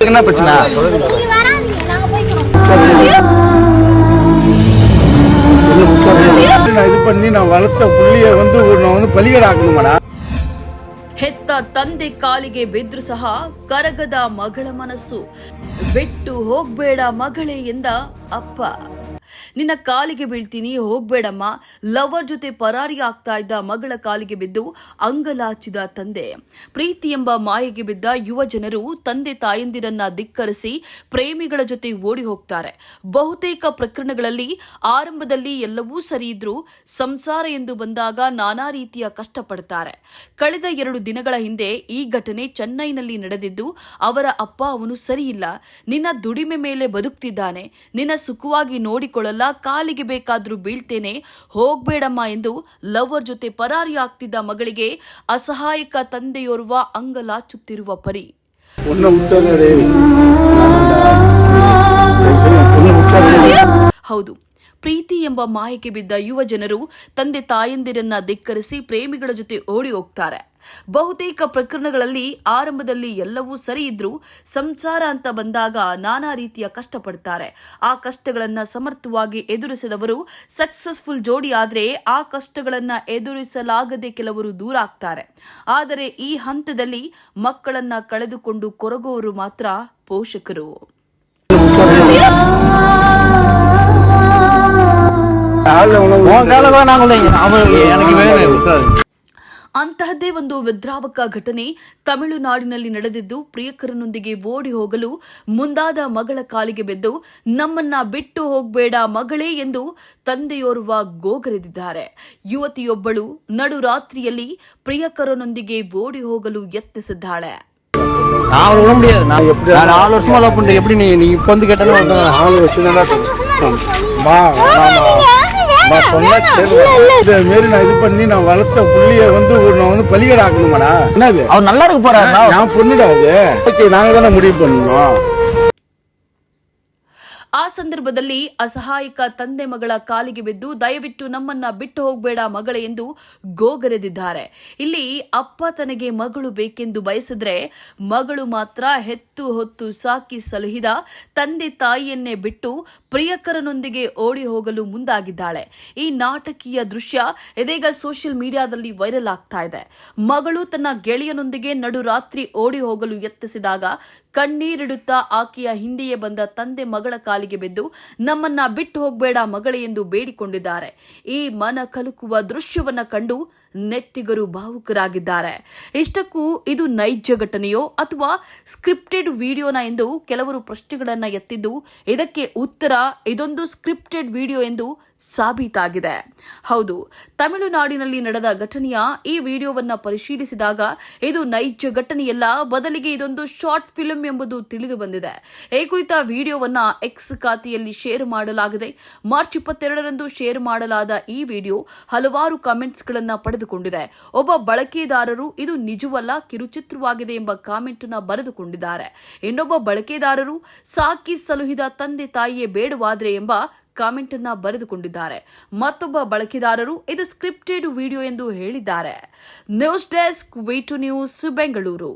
என்ன பிரச்சனை? இது பண்ணி நான் வளர்த்த புள்ளிய நான் பலிகಡ ஆக்கணுமாடா. ಹೆತ್ತ ತಂದೆ ಕಾಲಿಗೆ ಬಿದ್ರು ಸಹ ಕರಗದ ಮಗಳ ಮನಸ್ಸು. ಬಿಟ್ಟು ಹೋಗ್ಬೇಡ ಮಗಳೇ ಎಂದ ಅಪ್ಪ. ನಿನ್ನ ಕಾಲಿಗೆ ಬೀಳ್ತೀನಿ ಹೋಗ್ಬೇಡಮ್ಮ. ಲವರ್ ಜೊತೆ ಪರಾರಿ ಆಗ್ತಾ ಇದ್ದ ಮಗಳ ಕಾಲಿಗೆ ಬಿದ್ದು ಅಂಗಲಾಚಿದ ತಂದೆ. ಪ್ರೀತಿ ಎಂಬ ಮಾಯೆಗೆ ಬಿದ್ದ ಯುವ ಜನರು ತಂದೆ ತಾಯಂದಿರನ್ನ ಧಿಕ್ಕರಿಸಿ ಪ್ರೇಮಿಗಳ ಜೊತೆ ಓಡಿ ಹೋಗ್ತಾರೆ. ಬಹುತೇಕ ಪ್ರಕರಣಗಳಲ್ಲಿ ಆರಂಭದಲ್ಲಿ ಎಲ್ಲವೂ ಸರಿ ಇದ್ರೂ ಸಂಸಾರ ಎಂದು ಬಂದಾಗ ನಾನಾ ರೀತಿಯ ಕಷ್ಟಪಡ್ತಾರೆ. ಕಳೆದ 2 ದಿನಗಳ ಹಿಂದೆ ಈ ಘಟನೆ ಚೆನ್ನೈನಲ್ಲಿ ನಡೆದಿದ್ದು, ಅವರ ಅಪ್ಪ ಅವನು ಸರಿಯಿಲ್ಲ, ನಿನ್ನ ದುಡಿಮೆ ಮೇಲೆ ಬದುಕ್ತಿದ್ದಾನೆ, ನಿನ್ನ ಸುಖವಾಗಿ ನೋಡಿಕೊಳ್ಳಲ್ಲ, ಕಾಲಿಗೆ ಬೇಕಾದ್ರೂ ಬೀಳ್ತೇನೆ, ಹೋಗ್ಬೇಡಮ್ಮ ಎಂದು ಲವರ್ ಜೊತೆ ಪರಾರಿ ಆಗ್ತಿದ್ದ ಮಗಳಿಗೆ ಅಸಹಾಯಕ ತಂದೆಯೋರ್ವ ಅಂಗಲಾಚುತ್ತಿರುವ ಪರಿ. ಹೌದು, ಪ್ರೀತಿ ಎಂಬ ಮಾಯೆಗೆ ಬಿದ್ದ ಯುವ ಜನರು ತಂದೆ ತಾಯಂದಿರನ್ನ ಧಿಕ್ಕರಿಸಿ ಪ್ರೇಮಿಗಳ ಜೊತೆ ಓಡಿ ಹೋಗ್ತಾರೆ. ಬಹುತೇಕ ಪ್ರಕರಣಗಳಲ್ಲಿ ಆರಂಭದಲ್ಲಿ ಎಲ್ಲವೂ ಸರಿ ಇದ್ರೂ ಸಂಸಾರ ಅಂತ ಬಂದಾಗ ನಾನಾ ರೀತಿಯ ಕಷ್ಟಪಡ್ತಾರೆ. ಆ ಕಷ್ಟಗಳನ್ನ ಸಮರ್ಥವಾಗಿ ಎದುರಿಸಿದವರು ಸಕ್ಸಸ್ಫುಲ್ ಜೋಡಿ ಆದ್ರೆ, ಆ ಕಷ್ಟಗಳನ್ನ ಎದುರಿಸಲಾಗದೆ ಕೆಲವರು ದೂರ ಆಗ್ತಾರೆ. ಆದರೆ ಈ ಹಂತದಲ್ಲಿ ಮಕ್ಕಳನ್ನ ಕಳೆದುಕೊಂಡು ಕೊರಗುವವರು ಮಾತ್ರ ಪೋಷಕರು. ಅಂತಹದ್ದೇ ಒಂದು ವಿದ್ರಾವಕ ಘಟನೆ ತಮಿಳುನಾಡಿನಲ್ಲಿ ನಡೆದಿದ್ದು, ಪ್ರಿಯಕರನೊಂದಿಗೆ ಓಡಿ ಹೋಗಲು ಮುಂದಾದ ಮಗಳ ಕಾಲಿಗೆ ಬಿದ್ದು ನಮ್ಮನ್ನ ಬಿಟ್ಟು ಹೋಗಬೇಡ ಮಗಳೇ ಎಂದು ತಂದೆಯೋರ್ವ ಗೋಗರೆದಿದ್ದಾರೆ. ಯುವತಿಯೊಬ್ಬಳು ನಡುರಾತ್ರಿಯಲ್ಲಿ ಪ್ರಿಯಕರನೊಂದಿಗೆ ಓಡಿ ಹೋಗಲು ಯತ್ನಿಸಿದ್ದಾಳೆ. இது பண்ணி நான் வளர்த்த புள்ளிய நான் பலிகட ஆக்கணுமாடா. என்னது அவர் நல்லா இருக்கு போறாரு. நான் பொண்ணுடா அது. நாங்க தானே முடிவு பண்ணணும். ಆ ಸಂದರ್ಭದಲ್ಲಿ ಅಸಹಾಯಕ ತಂದೆ ಮಗಳ ಕಾಲಿಗೆ ಬಿದ್ದು ದಯವಿಟ್ಟು ನಮ್ಮನ್ನ ಬಿಟ್ಟು ಹೋಗಬೇಡ ಮಗಳೇ ಎಂದು ಗೋಗರೆದಿದ್ದಾರೆ. ಇಲ್ಲಿ ಅಪ್ಪ ತನಗೆ ಮಗಳು ಬೇಕೆಂದು ಬಯಸಿದ್ರೆ, ಮಗಳು ಮಾತ್ರ ಹೆತ್ತು ಹೊತ್ತು ಸಾಕಿ ಸಲಹಿದ ತಂದೆ ತಾಯಿಯನ್ನೇ ಬಿಟ್ಟು ಪ್ರಿಯಕರನೊಂದಿಗೆ ಓಡಿ ಹೋಗಲು ಮುಂದಾಗಿದ್ದಾಳೆ. ಈ ನಾಟಕೀಯ ದೃಶ್ಯ ಇದೀಗ ಸೋಷಿಯಲ್ ಮೀಡಿಯಾದಲ್ಲಿ ವೈರಲ್ ಆಗ್ತಾ ಇದೆ. ಮಗಳು ತನ್ನ ಗೆಳೆಯನೊಂದಿಗೆ ನಡುರಾತ್ರಿ ಓಡಿ ಹೋಗಲು ಯತ್ನಿಸಿದಾಗ ಕಣ್ಣೀರಿಡುತ್ತಾ ಆಕೆಯ ಹಿಂದೆಯೇ ಬಂದ ತಂದೆ ಮಗಳ ಕಾಲಿಗೆ ಬಿದ್ದು ನಮ್ಮನ್ನ ಬಿಟ್ಟು ಹೋಗಬೇಡ ಮಗಳೇ ಎಂದು ಬೇಡಿಕೊಂಡಿದ್ದಾರೆ. ಈ ಮನ ಕಲುಕುವ ದೃಶ್ಯವನ್ನ ಕಂಡು ನೆಟ್ಟಿಗರು ಭಾವುಕರಾಗಿದ್ದಾರೆ. ಇಷ್ಟಕ್ಕೂ ಇದು ನೈಜ ಘಟನೆಯೋ ಅಥವಾ ಸ್ಕ್ರಿಪ್ಟೆಡ್ ವಿಡಿಯೋನಾ ಎಂದು ಕೆಲವರು ಪ್ರಶ್ನೆಗಳನ್ನ ಎತ್ತಿದ್ದು, ಇದಕ್ಕೆ ಉತ್ತರ ಇದೊಂದು ಸ್ಕ್ರಿಪ್ಟೆಡ್ ವಿಡಿಯೋ ಎಂದು ಸಾಬೀತಾಗಿದೆ. ಹೌದು, ತಮಿಳುನಾಡಿನಲ್ಲಿ ನಡೆದ ಘಟನೆಯ ಈ ವಿಡಿಯೋವನ್ನ ಪರಿಶೀಲಿಸಿದಾಗ ಇದು ನೈಜ ಘಟನೆಯಲ್ಲ, ಬದಲಿಗೆ ಇದೊಂದು ಶಾರ್ಟ್ ಫಿಲ್ಮ್ ಎಂಬುದು ತಿಳಿದು ಬಂದಿದೆ. ಈ ಕುರಿತ ವಿಡಿಯೋವನ್ನ ಎಕ್ಸ್ ಖಾತೆಯಲ್ಲಿ ಶೇರ್ ಮಾಡಲಾಗಿದೆ. ಮಾರ್ಚ್ 22ರಂದು ಶೇರ್ ಮಾಡಲಾದ ಈ ವಿಡಿಯೋ ಹಲವಾರು ಕಾಮೆಂಟ್ಸ್ಗಳನ್ನ ಪಡೆದುಕೊಂಡಿದೆ. ಒಬ್ಬ ಬಳಕೆದಾರರು ಇದು ನಿಜವಲ್ಲ, ಕಿರುಚಿತ್ರವಾಗಿದೆ ಎಂಬ ಕಾಮೆಂಟ್ ಅನ್ನು ಬರೆದುಕೊಂಡಿದ್ದಾರೆ. ಇನ್ನೊಬ್ಬ ಬಳಕೆದಾರರು ಸಾಕಿ ಸಲುಹಿದ ತಂದೆ ತಾಯಿಯೇ ಬೇಡವಾದ್ರೆ ಎಂಬ ಕಾಮೆಂಟ್ ಅನ್ನ ಬರೆದುಕೊಂಡಿದ್ದಾರೆ. ಮತ್ತೊಬ್ಬ ಬಳಕೆದಾರರು ಇದು ಸ್ಕ್ರಿಪ್ಟೆಡ್ ವಿಡಿಯೋ ಎಂದು ಹೇಳಿದ್ದಾರೆ. ನ್ಯೂಸ್ ಡೆಸ್ಕ್, ವಿ2 ನ್ಯೂಸ್, ಬೆಂಗಳೂರು.